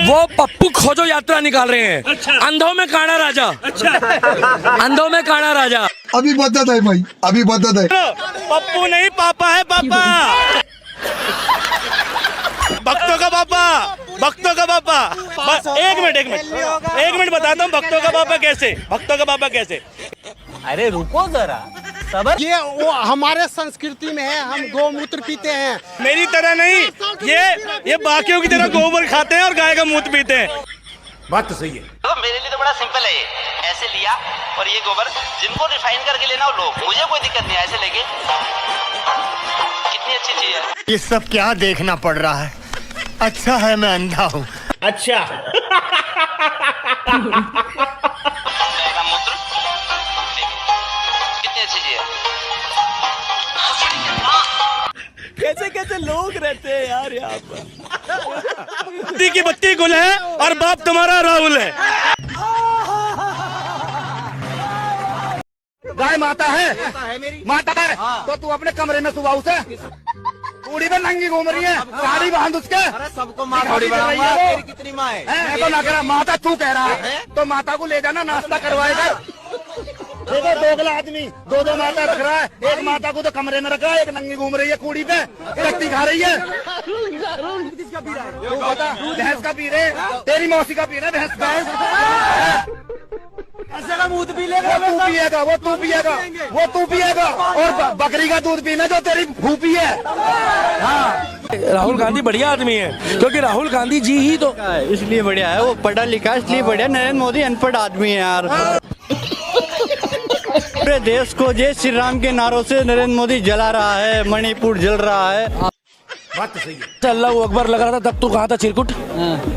वो पप्पू खोजो यात्रा निकाल रहे हैं। अच्छा। अंधों में काना राजा। अच्छा। अंधों में काना राजा। अभी बदत है भाई, अभी बदत है। पप्पू नहीं, पापा है, पापा। भक्तों का पापा, भक्तों का पापा। एक मिनट बताता हूँ भक्तों का पापा कैसे। अरे रुको जरा, सबर। ये वो हमारे संस्कृति में है, हम गौमूत्र पीते हैं। मेरी तरह नहीं, ये बाकियों की तरह गोबर खाते हैं और गाय का मूत्र पीते हैं। बात तो सही है। तो मेरे लिए तो बड़ा सिंपल है, ये ऐसे लिया और ये गोबर जिनको रिफाइन करके लेना वो लोग, मुझे कोई दिक्कत नहीं है, ऐसे लेके। कितनी अच्छी चीज है। ये सब क्या देखना पड़ रहा है? अच्छा है मैं अंधा हूँ। अच्छा। गाय का मूत्र कितनी अच्छी चीज है। कैसे कैसे लोग रहते हैं यार यहाँ पर। बत्ती की बत्ती गुल है और बाप तुम्हारा राहुल है। गाय माता है, माता है तो तू अपने कमरे में सुबह उसे पूरी में नंगी घूम रही है, साड़ी बांध उसके। सबको माँ थोड़ी बनाऊंगा, तेरी कितनी माँ है? मैं तो ना कह रहा, माता तू कह रहा है तो माता को ले जाना, नाश्ता करवाएगा। देखो दोगला आदमी दो माता रख रहा है, एक माता को तो कमरे में रखा है, एक नंगी घूम रही है कूड़ी पे, कट्टी खा रही है। तू बता, भैंस का पी रहे, तेरी मौसी का पी रहे भैंस। ऐसे का दूध पी लेगा, वो तू पिएगा और बकरी का दूध पीना जो तेरी फूफी है। हाँ, राहुल गांधी बढ़िया आदमी है, क्योंकि राहुल गांधी जी ही तो इसलिए बढ़िया है, वो पढ़ा लिखा इसलिए बढ़िया। नरेंद्र मोदी अनपढ़ आदमी है यार। पूरे देश को जय श्री राम के नारों से नरेंद्र मोदी जला रहा है, मणिपुर जल रहा है। बात तो सही है। अल्लाह अकबर लग रहा था, तब तू कहाँ था चिरकुट?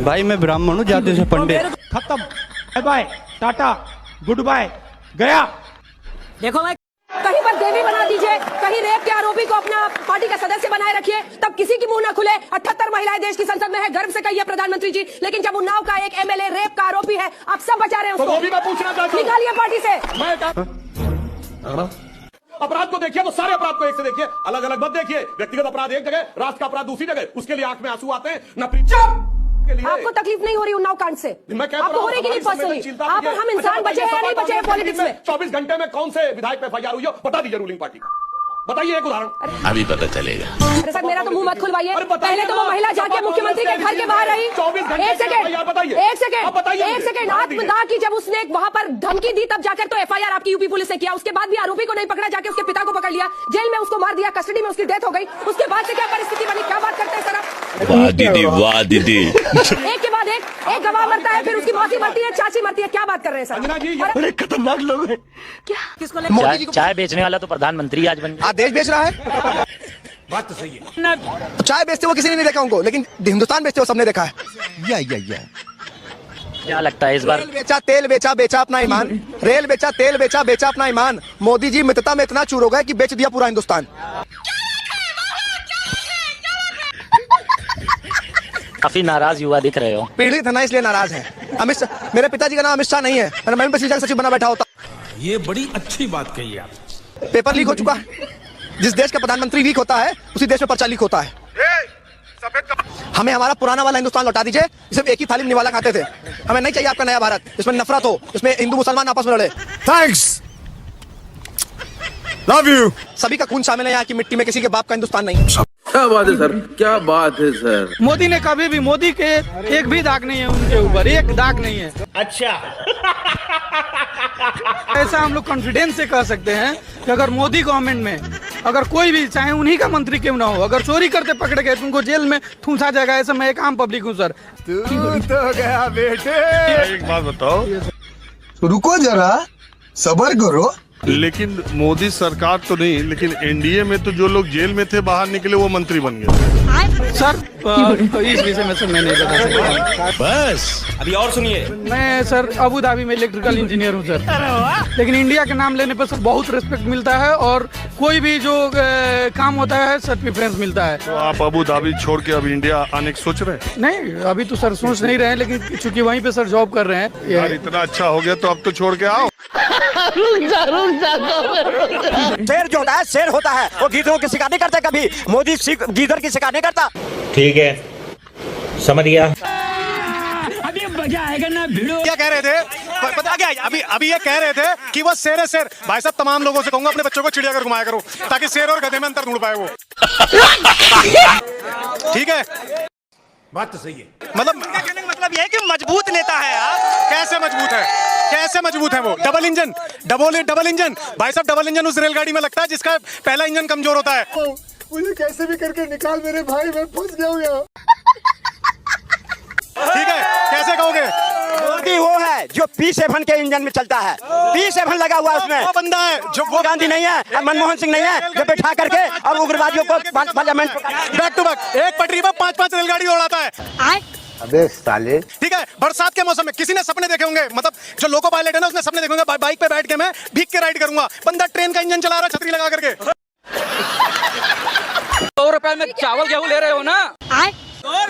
भाई मैं ब्राह्मण हूँ, जाति से पंडित। खत्म, bye bye, tata, goodbye, गया। देखो भाई, कहीं पर देवी बना दीजिए, कहीं रेप के आरोपी को अपना पार्टी का सदस्य बनाए रखिए, तब किसी की मुंह न खुले। 78 महिलाएं देश की संसद में है, गर्व से कहिए प्रधानमंत्री जी। लेकिन जब उन्नाव का एक एमएलए रेप का आरोपी है, आप सब बचा रहे हैं उसको। वो भी मैं पूछना चाहता हूं। निकालिए पार्टी से। अपराध को देखिए तो सारे अपराध को एक से देखिए, अलग अलग मत देखिए। व्यक्तिगत अपराध एक जगह, राष्ट्र का अपराध दूसरी जगह, उसके लिए आंख में आंसू आते हैं न। आपको तकलीफ नहीं हो रही उन्नाव कांड से? आपको हो रही कि नहीं पर्सनली? आप और हम इंसान बचे हैं या नहीं बचे हैं पॉलिटिक्स में? 24 घंटे में कौन से विधायक पे FIR हुई हो, बता दीजिए रूलिंग पार्टी को। बताइए एक उदाहरण। अभी पता चलेगा। अरे सर, मेरा तो मुंह मत खुलवाइए। पहले तो वो महिला जाके मुख्यमंत्री के घर के बाहर रही। 24 घंटे एक सेकेंड, आत्मदाह की जब उसने वहां पर धमकी दी, तब जाकर तो FIR आपकी यूपी पुलिस ने किया। उसके बाद भी आरोपी को नहीं पकड़ा, जाके उसके पिता को पकड़ लिया, जेल में उसको मार दिया, कस्टडी में उसकी डेथ हो गई। उसके बाद से क्या परिस्थिति बनी? क्या बात करते हैं सर आप? वाह दीदी, वाह दीदी। एक के बाद एक गवाह मरता है, फिर उसकी मौसी मरती है, चाची मरती है। क्या बात कर रहे हैं सर? बड़े खतरनाक लोग हैं। क्या किसको ले? चाय बेचने वाला तो प्रधानमंत्री आज बन गया। देश बेच रहा है। बात तो सही है। चाय बेचते वो किसी ने नहीं देखा उनको, लेकिन हिंदुस्तान बेचते वो सबने देखा है। क्या लगता है इस बार? तेल बेचा अपना ईमान। रेल बेचा, तेल बेचा अपना ईमान। मोदी जी मित्रता में इतना चूर हो गए कि बेच दिया पूरा हिंदुस्तान। काफी नाराज युवा दिख रहे हो। पीड़ित है ना, इसलिए नाराज है। अमित शाह, मेरे पिताजी का नाम अमित शाह नहीं है, मैं भी सचिव बना बैठा होता। ये बड़ी अच्छी बात कही आप। पेपर लीक हो चुका है। जिस देश का प्रधानमंत्री वीक होता है, उसी देश में पर्चा लीक होता है। हमें हमारा पुराना वाला हिंदुस्तान लौटा दीजिए, सिर्फ एक ही थाली में निवाला खाते थे। हमें नहीं चाहिए आपका नया भारत, इसमें नफरत हो, इसमें हिंदू मुसलमान आपस में लड़े। Thanks, love you. सभी का खून शामिल है यहाँ की मिट्टी में, किसी के बाप का हिंदुस्तान नहीं। क्या बात है सर, क्या बात है सर। मोदी ने कभी भी, मोदी के एक भी दाग नहीं है उनके ऊपर, एक दाग नहीं है। अच्छा। ऐसा हम लोग कॉन्फिडेंस से कह सकते हैं कि अगर मोदी गवर्नमेंट में अगर कोई भी, चाहे उन्हीं का मंत्री क्यों ना हो, अगर चोरी करते पकड़े गए तो उनको जेल में ठूंसा जाएगा। ऐसा मैं एक आम पब्लिक हूँ सर। तू तो गया बेटे। एक बात बताओ, रुको जरा, सबर करो। लेकिन मोदी सरकार तो नहीं, लेकिन एनडीए में तो जो लोग जेल में थे बाहर निकले वो मंत्री बन गए। सर इस विषय में सर मैं नहीं बता सकता। बस अभी और सुनिए। मैं सर अबू धाबी में इलेक्ट्रिकल इंजीनियर हूँ सर, लेकिन इंडिया के नाम लेने पर सर बहुत रिस्पेक्ट मिलता है और कोई भी जो काम होता है सर प्रेफरेंस मिलता है। तो आप अबू धाबी छोड़ के अब इंडिया आने की सोच रहे हैं? नहीं, अभी तो सर सोच नहीं रहे हैं, लेकिन चूंकि वहीं पे सर जॉब कर रहे हैं। यार इतना अच्छा हो गया तो अब तो छोड़ के आओ। शेर जो होता है शेर होता है, वो गीदड़ों की शिकार नहीं करता कभी। मोदी गीदड़ की शिकार नहीं करता। ठीक है, समझ गया। मजा आएगा ना भिड़ो। क्या कह रहे थे पता क्या, अभी ये कह रहे थे कि वो शेर है शेर। भाई साहब तमाम लोगों से कहूंगा अपने बच्चों को चिड़ियाघर घुमाया करो ताकि शेर और गधे में अंतर ढूंढ पाए वो। ठीक है, बात तो सही है। मतलब कहने का मतलब ये है कि मजबूत नेता है आप। कैसे मजबूत है, कैसे मजबूत है वो? डबल इंजन भाई साहब, डबल इंजन उस रेलगाड़ी में लगता है जिसका पहला इंजन कमजोर होता है। मुझे कैसे भी करके निकाल मेरे भाई, मैं फंस गया हूँ यहाँ। ठीक है, कैसे कहोगे? मोदी वो है जो P7 के इंजन में चलता है, P7 लगा हुआ है उसमें। वो बंदा है जो वो गांधी नहीं है, मनमोहन सिंह नहीं है जो बैठा करके और उग्रवादियों को पार्लियामेंट बैक टू बैक एक पटरी पर 5-5 रेलगाड़ी दौड़ाता है। अबे साले। ठीक है, बरसात के मौसम में किसी ने सपने देखे होंगे, मतलब जो लोको पायलट है ना उसने सपने देखे होंगे बाइक पे बैठ के मैं भीग के राइड करूंगा। बंदा ट्रेन का इंजन चला रहा है छतरी लगा करके। 100 रुपए में चावल गेहूं ले रहे हो ना? 2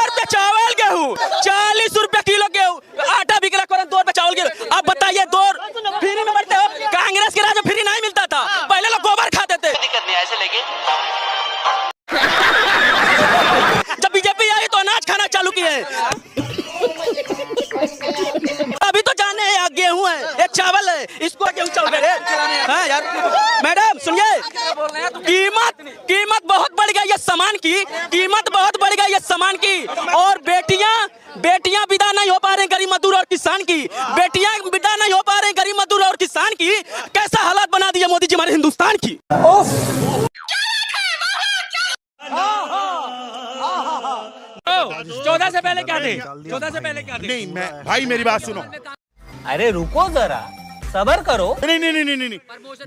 रुपए चावल गेहूं, 40 रुपए किलो गेहूं, आटा बिक रहा है 2 रुपए चावल गेहूं। अब बताइए 2 फ्री में बढ़ते हो? कांग्रेस के राज में फ्री नहीं मिलता था, पहले लोग गोबर खाते थे। दिक्कत नहीं है ऐसे लेके। जब बीजेपी आई तो अनाज खाना चालू किए। अभी तो जाने हैं गेहूं है, एक चावल है, इसको गेहूं चल रहे हैं यार। मैडम सुनिए, कीमत बहुत बढ़ गई है सामान की, कीमत बहुत बढ़ गई है सामान की। और बेटियां विदा नहीं हो पा रहे गरीब मजदूर और किसान की, बेटियां विदा नहीं हो पा रहे गरीब मजदूर और किसान की। कैसा हालात बना दिया मोदी जी हमारे हिंदुस्तान की। 14 से पहले क्या थे? 14 से पहले क्या थे? नहीं मैं भाई मेरी बात सुनो। अरे रुको जरा, सबर करो। नहीं,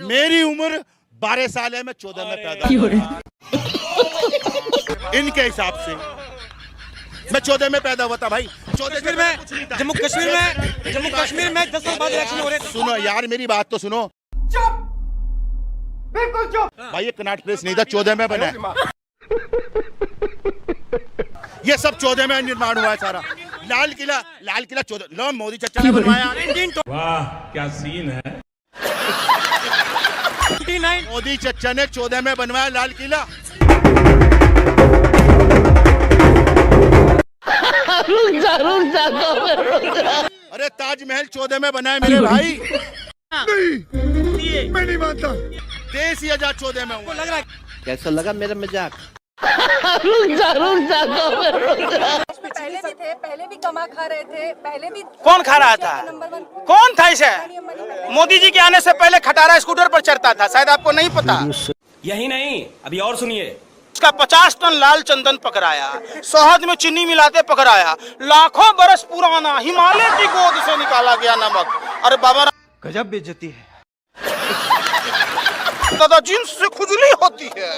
मेरी उम्र 12 साल है, मैं 14 में पैदा हुआ। इनके हिसाब से मैं 14 में पैदा हुआ था भाई। 14 में जम्मू कश्मीर में 10 साल बाद इलेक्शन हो रहे थे। सुनो यार मेरी बात तो सुनो। बिल्कुल चुप भाई, ये कनॉट प्लेस नहीं था, 14 में बना है। ये सब 14 में निर्माण हुआ है सारा। लाल किला 14 लो मोदी चचा ने बनवाया। वाह क्या सीन है। मोदी चचा ने 14 में बनवाया लाल किला। अरे ताजमहल 14 में बना है मेरे भाई। नहीं, मैं नहीं मानता। देश ही आजाद 14 में हुआ। लग रहा है कैसा लगा मेरा मजाक? पहले भी कमा खा रहे थे, पहले भी। कौन खा रहा था? कौन था इसे? मोदी जी के आने से पहले खटारा स्कूटर पर चढ़ता था, शायद आपको नहीं पता। यही नहीं, अभी और सुनिए। उसका 50 टन लाल चंदन पकड़ाया, शहद में चीनी मिलाते पकड़ाया, लाखों बरस पुराना हिमालय की गोद से निकाला गया नमक। अरे बाबा गजब बेइज्जती है। दादा जींस से खुजली होती है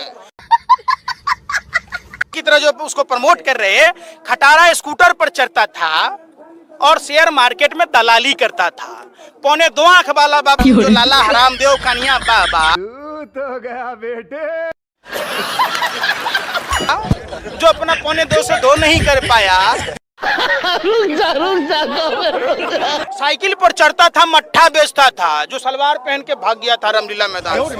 की तरह जो उसको प्रमोट कर रहे हैं। खटारा स्कूटर पर चढ़ता था और शेयर मार्केट में दलाली करता था। 2.25 आंख वाला बाबा जो लाला हरामदेव कन्या बाबा तो गया बेटे। जो अपना 2.25 से 2 नहीं कर पाया। साइकिल पर चढ़ता था, मट्ठा बेचता था, जो सलवार पहन के भाग गया था रामलीला मैदान से।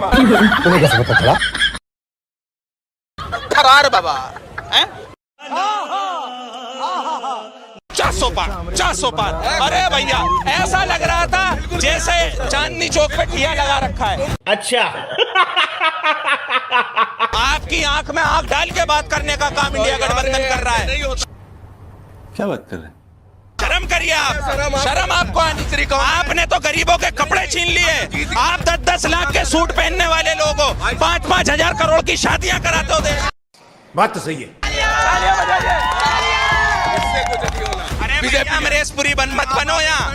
खरार बाबा हैं? 400 पार। अरे भैया ऐसा लग रहा था जैसे चांदनी चौक पे ठिया लगा रखा है। अच्छा आपकी आंख में आंख डाल के बात करने का काम इंडिया गठबंधन कर रहा है। क्या बात कर रहे हैं? शर्म करिए आप, शर्म आपको आनी चाहिए। आपने तो गरीबों के कपड़े छीन लिए। आप 10-10 लाख के सूट पहनने वाले लोगों 5-5 हजार करोड़ की शादियां कराते हो। बात तो सही है। अरे भैया अमरेशपुरी मत बनो यहाँ।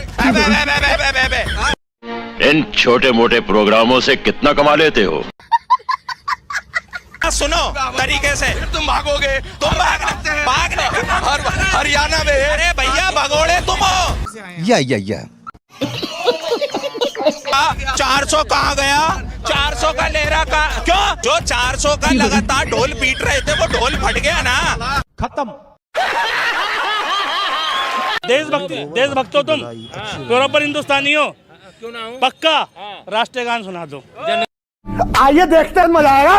इन छोटे मोटे प्रोग्रामों से कितना कमा लेते हो? सुनो तरीके से, तुम भागोगे, तुम भागने हरियाणा में। अरे भैया भगोड़े तुम हो। या 400 कहाँ गया? 400 का लहरा का क्यों? जो 400 का लगातार ढोल पीट रहे थे वो ढोल फट गया ना। खत्म। देशभक्त हो तुम, बराबर हिंदुस्तानी हो। पक्का राष्ट्रीय गान सुना दो। आइए देखते हैं, मजा आएगा।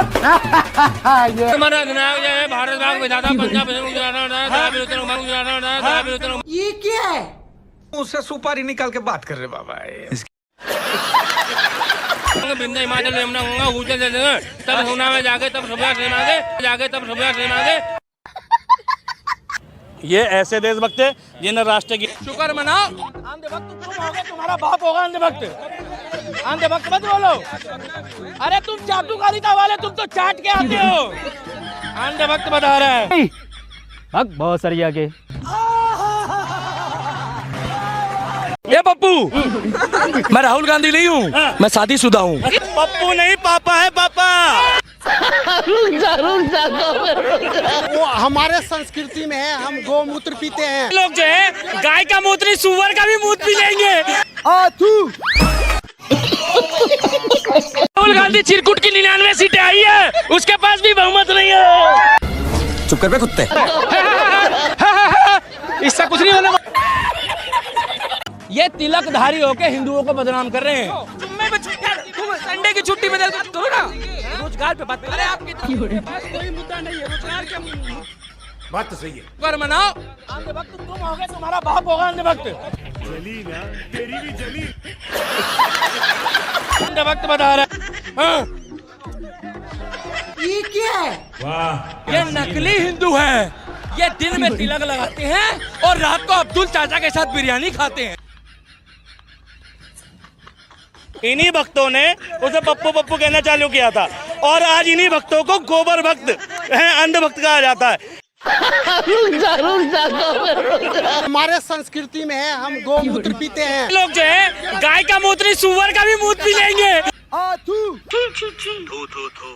हमारा अधिनायक है भारत भाग विधाता पंजाब ये क्या है? उससे सुपारी निकाल के बात कर रहे बाबा। हिमाचल यमुना होगा ऊंचे दे देंगे तब सोना में जाके तब सुबह से मांगे ये ऐसे देशभक्त है जिन्हें राष्ट्र की शुक्र मनाओ। अंधभक्त तुम होगे, तुम्हारा बाप होगा अंधभक्त। अंधभक्त मत बोलो। अरे तुम चाटुकारिता वाले, तुम तो चाट के आते हो। अंधभक्त बता रहा है। बहुत सरिया के ये पप्पू, मैं राहुल गांधी नहीं हूँ, मैं शादीशुदा हूँ। पप्पू नहीं पापा है पापा। वो हमारे संस्कृति में है, हम गौमूत्र पीते हैं। लोग जो है गाय का मूत्र सुअर का भी मूत्र पी लेंगे। राहुल गांधी चिरकुट की 99 सीटें आई है, उसके पास भी बहुमत नहीं है। चुप कर बे कुत्ते। इससे कुछ नहीं होने। ये तिलकधारी होके हिंदुओं को बदनाम कर रहे हैं। जुम्मे पे छुट्टी, तुम संडे की छुट्टी बदल करो ना। रोजगार पे बात करें। आपके पास कोई मुद्दा नहीं है, रोजगार के बात तो सही है। पर मनाओ। अंधभक्त तुम होगे, तुम्हारा बाप होगा अंधभक्त। जली ना, तेरी भी जली। अंधभक्त बता रहा है। ये क्या है? ये नकली हिंदू है। ये दिन में तिलक लगाते हैं और रात को अब्दुल चाचा के साथ बिरयानी खाते हैं। इन्हीं भक्तों ने उसे पप्पू पप्पू कहना चालू किया था और आज इन्हीं भक्तों को गोबर भक्त है, अंधभक्त कहा जाता है। हमारे संस्कृति में है, हम गौमूत्र पीते हैं। लोग जो है गाय का मूत्र सुअर का भी मूत्र पी लेंगे। थू थू थू।